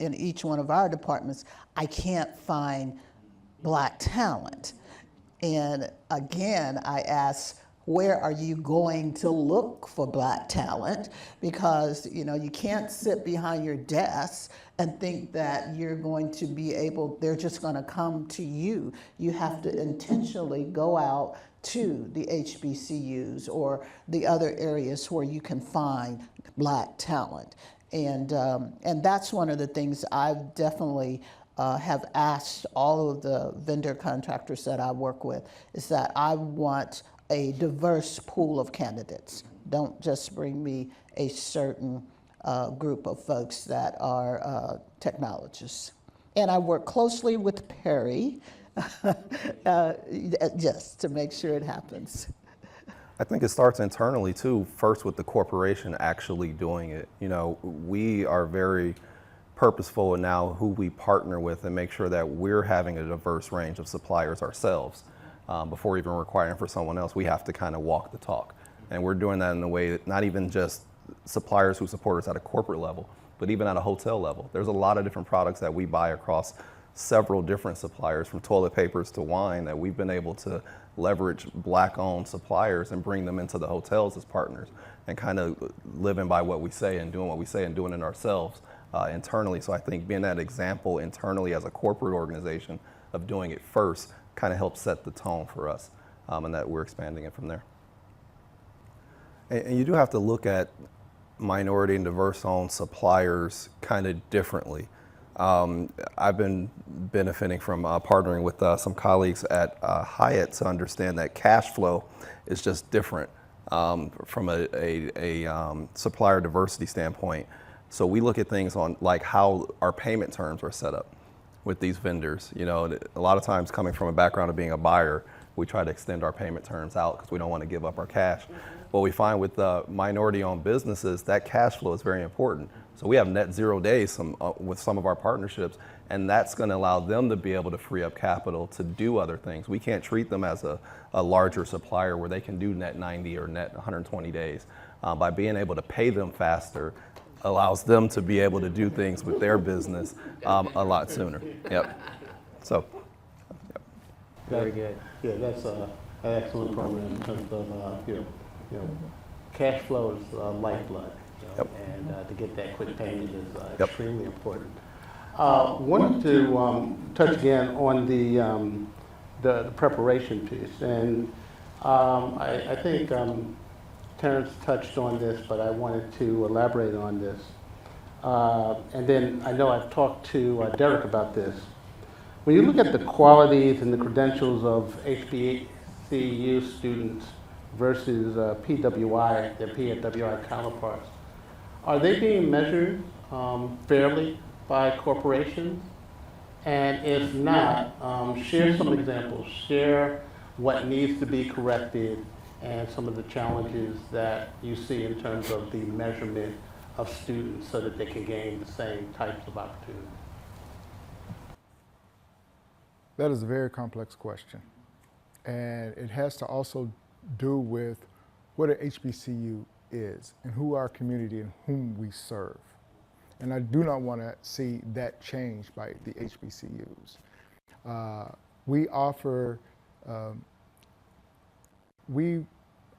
in each one of our departments. I can't find Black talent. And again, I ask, where are you going to look for Black talent? Because, you know, you can't sit behind your desk and think that you're going to be able, they're just going to come to you. You have to intentionally go out to the HBCUs or the other areas where you can find Black talent. And that's one of the things I've definitely have asked all of the vendor contractors that I work with, is that I want a diverse pool of candidates. Don't just bring me a certain group of folks that are technologists. And I work closely with Perry just to make sure it happens. I think it starts internally too, first with the corporation actually doing it. You know, we are very purposeful in now who we partner with and make sure that we're having a diverse range of suppliers ourselves. Before even requiring for someone else, we have to kind of walk the talk. And we're doing that in a way that not even just suppliers who support us at a corporate level, but even at a hotel level. There's a lot of different products that we buy across several different suppliers, from toilet papers to wine, that we've been able to leverage Black-owned suppliers and bring them into the hotels as partners, and kind of living by what we say and doing what we say and doing it ourselves internally. So I think being that example internally as a corporate organization of doing it first kind of helps set the tone for us, and that we're expanding it from there. And you do have to look at minority and diverse-owned suppliers kind of differently. I've been benefiting from partnering with some colleagues at Hyatt to understand that cash flow is just different from a supplier diversity standpoint. So we look at things on like how our payment terms are set up with these vendors. You know, a lot of times coming from a background of being a buyer, we try to extend our payment terms out because we don't want to give up our cash. What we find with minority-owned businesses, that cash flow is very important. So we have net 0 days with some of our partnerships, and that's going to allow them to be able to free up capital to do other things. We can't treat them as a larger supplier where they can do net 90 or net 120 days. By being able to pay them faster, allows them to be able to do things with their business a lot sooner. Yep. So. Yep. Very good. Yeah, that's an excellent program in terms of, you know, cash flow is lifeblood. Yep. And to get that quick payment is Yep. extremely important. Wanted to touch again on the preparation piece, and I think Terrence touched on this, but I wanted to elaborate on this. And then I know I've talked to Derek about this. When you look at the qualities and the credentials of HBCU students versus PWI, their PWI counterparts, are they being measured fairly by corporations? And if not, share some examples, share what needs to be corrected and some of the challenges that you see in terms of the measurement of students so that they can gain the same types of opportunities. That is a very complex question. And it has to also do with what an HBCU is and who our community and whom we serve. And I do not want to see that changed by the HBCUs. We offer,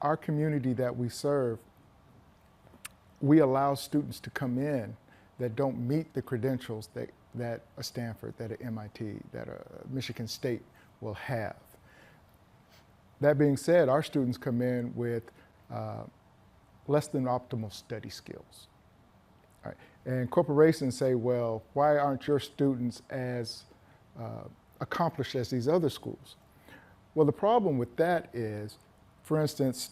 our community that we serve, we allow students to come in that don't meet the credentials that a Stanford, that a MIT, that a Michigan State will have. That being said, our students come in with less than optimal study skills. All right. And corporations say, well, why aren't your students as accomplished as these other schools? Well, the problem with that is, for instance,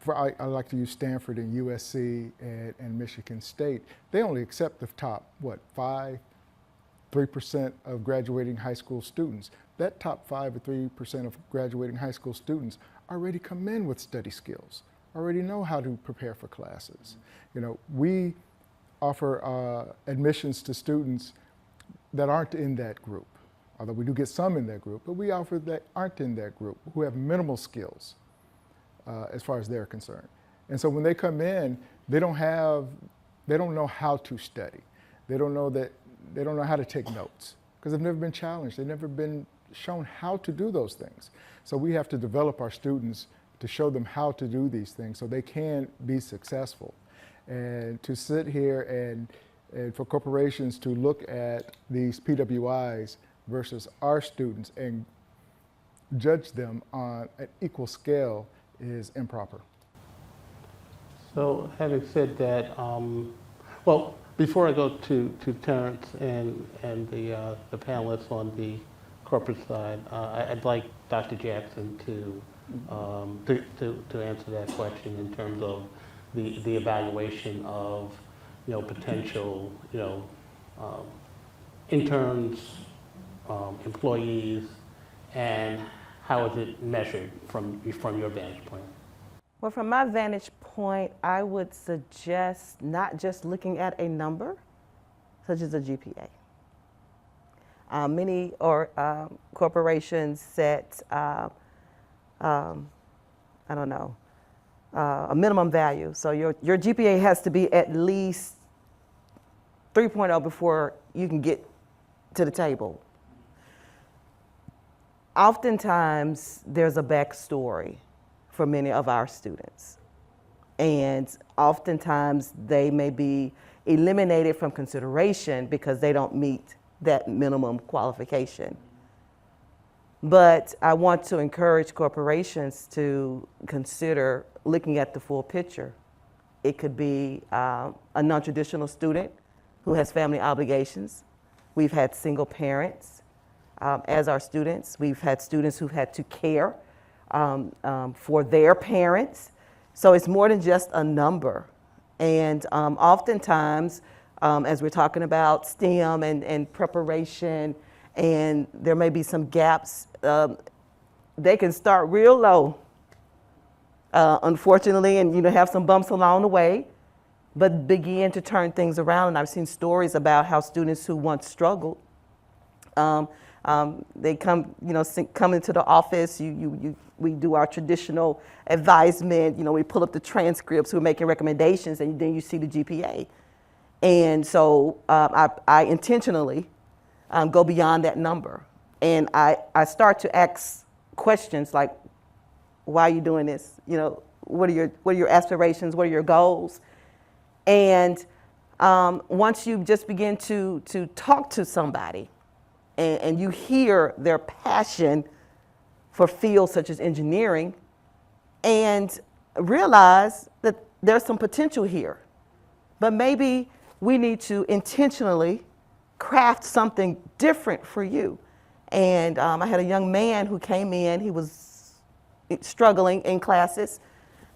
I like to use Stanford and USC and Michigan State. They only accept the top, 3% of graduating high school students. That top 5 or 3% of graduating high school students already come in with study skills, already know how to prepare for classes. You know, we offer admissions to students that aren't in that group, although we do get some in that group, but we offer that aren't in that group, who have minimal skills as far as they're concerned. And so when they come in, they don't know how to study. They don't know how to take notes because they've never been challenged. They've never been shown how to do those things. So we have to develop our students to show them how to do these things so they can be successful. And to sit here and for corporations to look at these PWIs versus our students and judge them on an equal scale is improper. So having said that, well, before I go to Terrence and the panelists on the corporate side, I'd like Dr. Jackson to answer that question in terms of the evaluation of potential interns, employees, and how is it measured from your vantage point? Well, from my vantage point, I would suggest not just looking at a number, such as a GPA. Many corporations set, a minimum value. So your GPA has to be at least 3.0 before you can get to the table. Oftentimes, there's a backstory for many of our students. And oftentimes, they may be eliminated from consideration because they don't meet that minimum qualification. But I want to encourage corporations to consider looking at the full picture. It could be a non-traditional student who has family obligations. We've had single parents as our students. We've had students who've had to care for their parents. So it's more than just a number. And oftentimes, as we're talking about STEM and preparation, and there may be some gaps they can start real low, unfortunately, and have some bumps along the way, but begin to turn things around. And I've seen stories about how students who once struggled, they come, come into the office. We do our traditional advisement. We pull up the transcripts. We're making recommendations, and then you see the GPA. And so I intentionally go beyond that number, and I start to ask questions like, "Why are you doing this? What are your aspirations? What are your goals?" And once you just begin to talk to somebody, and you hear their passion for fields such as engineering, and realize that there's some potential here, but maybe we need to intentionally craft something different for you. And I had a young man who came in. He was struggling in classes.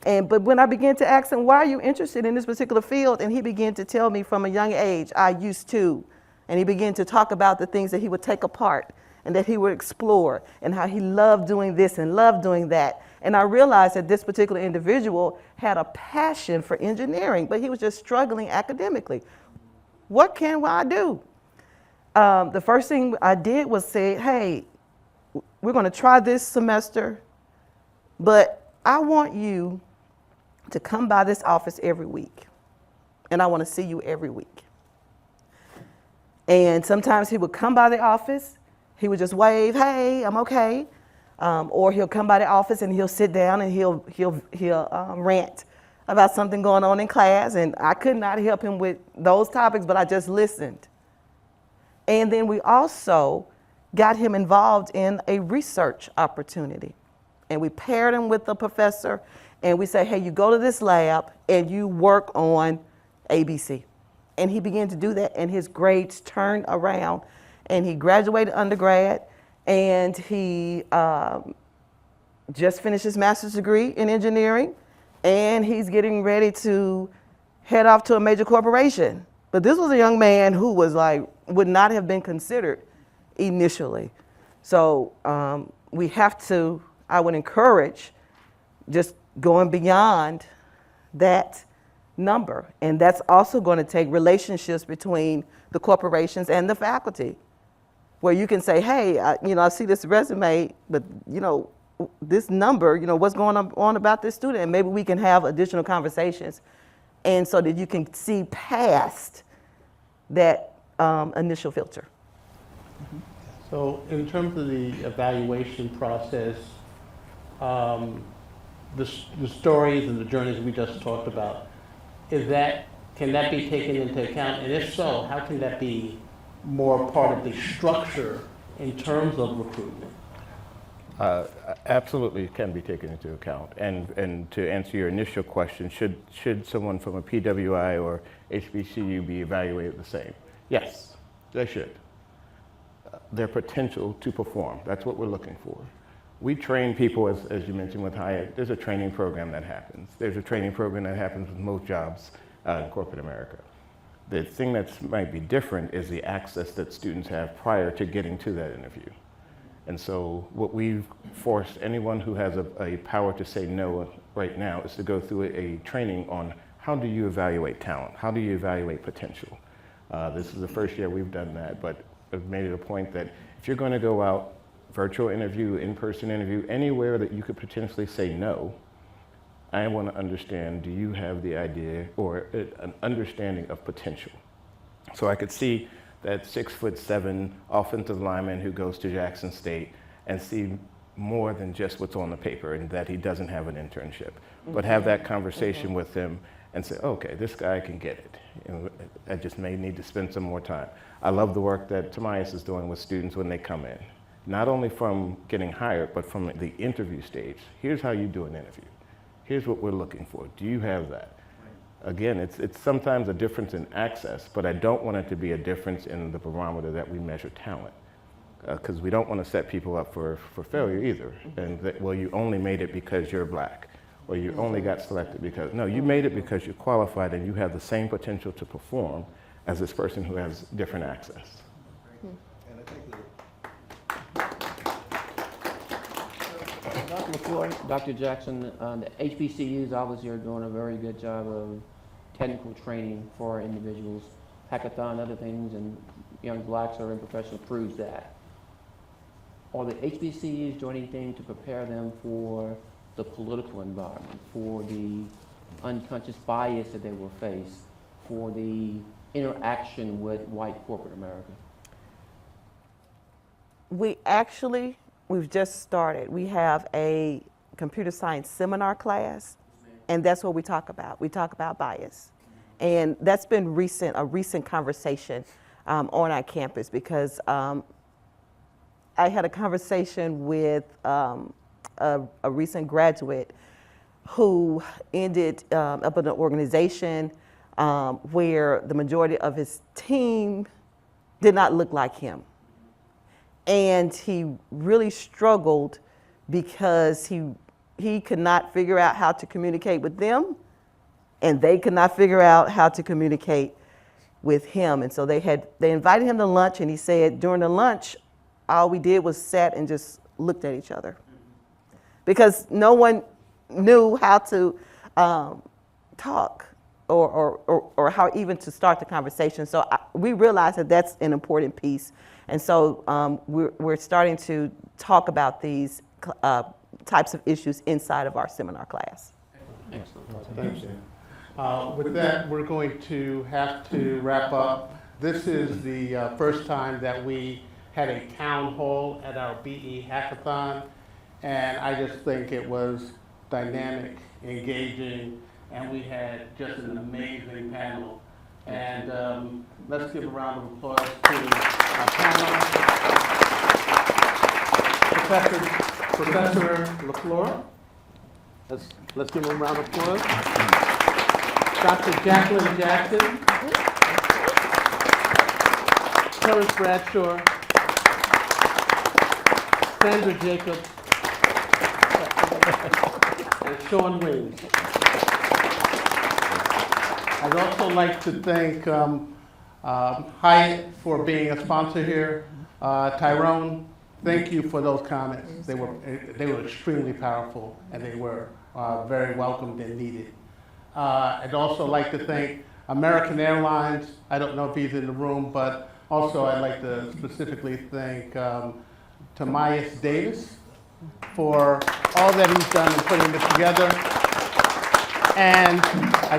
But when I began to ask him, "Why are you interested in this particular field?" And he began to tell me from a young age, "I used to." And he began to talk about the things that he would take apart and that he would explore, and how he loved doing this and loved doing that. And I realized that this particular individual had a passion for engineering, but he was just struggling academically. What can I do? The first thing I did was say, "Hey, we're going to try this semester, but I want you to come by this office every week, and I want to see you every week." And sometimes he would come by the office, he would just wave, "Hey, I'm okay," or he'll come by the office and he'll sit down and he'll rant about something going on in class, and I could not help him with those topics, but I just listened. And then we also got him involved in a research opportunity, and we paired him with a professor, and we say, "Hey, you go to this lab and you work on ABC." And he began to do that, and his grades turned around, and he graduated undergrad, and he just finished his master's degree in engineering, and he's getting ready to head off to a major corporation. But this was a young man who was would not have been considered initially. So I would encourage just going beyond that number. And that's also going to take relationships between the corporations and the faculty, where you can say, "Hey, I see this resume, but this number, what's going on about this student?" And maybe we can have additional conversations, and so that you can see past that initial filter. So in terms of the evaluation process, the stories and the journeys we just talked about, can that be taken into account? And if so, how can that be more part of the structure in terms of recruitment? Absolutely can be taken into account. And to answer your initial question, should someone from a PWI or HBCU be evaluated the same? Yes, they should. Their potential to perform, that's what we're looking for. We train people, as you mentioned with Hyatt, there's a training program that happens. There's a training program that happens with most jobs in corporate America. The thing that might be different is the access that students have prior to getting to that interview. And so what we've forced anyone who has a power to say no right now is to go through a training on how do you evaluate talent? How do you evaluate potential? This is the first year we've done that, but I've made it a point that if you're going to go out, virtual interview, in-person interview, anywhere that you could potentially say no, I want to understand, do you have the idea or an understanding of potential? So I could see that 6'7" offensive lineman who goes to Jackson State and see more than just what's on the paper and that he doesn't have an internship, but have that conversation with him and say, okay, this guy can get it. I just may need to spend some more time. I love the work that Tomias is doing with students when they come in, not only from getting hired, but from the interview stage. Here's how you do an interview. Here's what we're looking for. Do you have that? Again, it's sometimes a difference in access, but I don't want it to be a difference in the barometer that we measure talent, because we don't want to set people up for failure either. And that, well, you only made it because you're black, or you only got selected because, no, you made it because you're qualified and you have the same potential to perform as this person who has different access. And I think Dr. LaFleur, Dr. Jackson, the HBCUs obviously are doing a very good job of technical training for our individuals. Hackathon, other things, and Young Blacks are in professional proves that. Are the HBCUs doing anything to prepare them for the political environment, for the unconscious bias that they will face, for the interaction with white corporate America? We've just started. We have a computer science seminar class, and that's what we talk about. We talk about bias. And that's been a recent conversation on our campus, because I had a conversation with a recent graduate who ended up in an organization where the majority of his team did not look like him. And he really struggled because he could not figure out how to communicate with them, and they could not figure out how to communicate with him. And so they invited him to lunch, and he said during the lunch, all we did was sat and just looked at each other, because no one knew how to talk or how even to start the conversation. So we realized that that's an important piece. And so we're starting to talk about these types of issues inside of our seminar class. Excellent. Thank you. With that, we're going to have to wrap up. This is the first time that we had a town hall at our BE Hackathon, and I just think it was dynamic, engaging, and we had just an amazing panel. And let's give a round of applause to our panel. Professor LaFleur. Let's give him a round of applause. Dr. Jacqueline Jackson. Terrence Bradshaw. Sandra Jacobs. And Sean Wings. I'd also like to thank Hyatt for being a sponsor here. Tyrone, thank you for those comments. They were extremely powerful, and they were very welcomed and needed. I'd also like to thank American Airlines. I don't know if he's in the room, but also I'd like to specifically thank Tamias Davis for all that he's done in putting this together. And I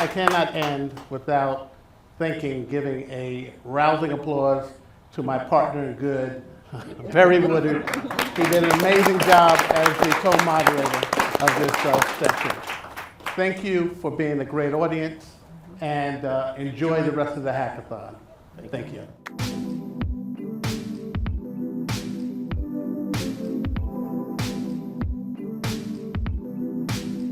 cannot end without giving a rousing applause to my partner in good, Perry Woodard. He did an amazing job as the co-moderator of this session. Thank you for being a great audience, and enjoy the rest of the hackathon. Thank you.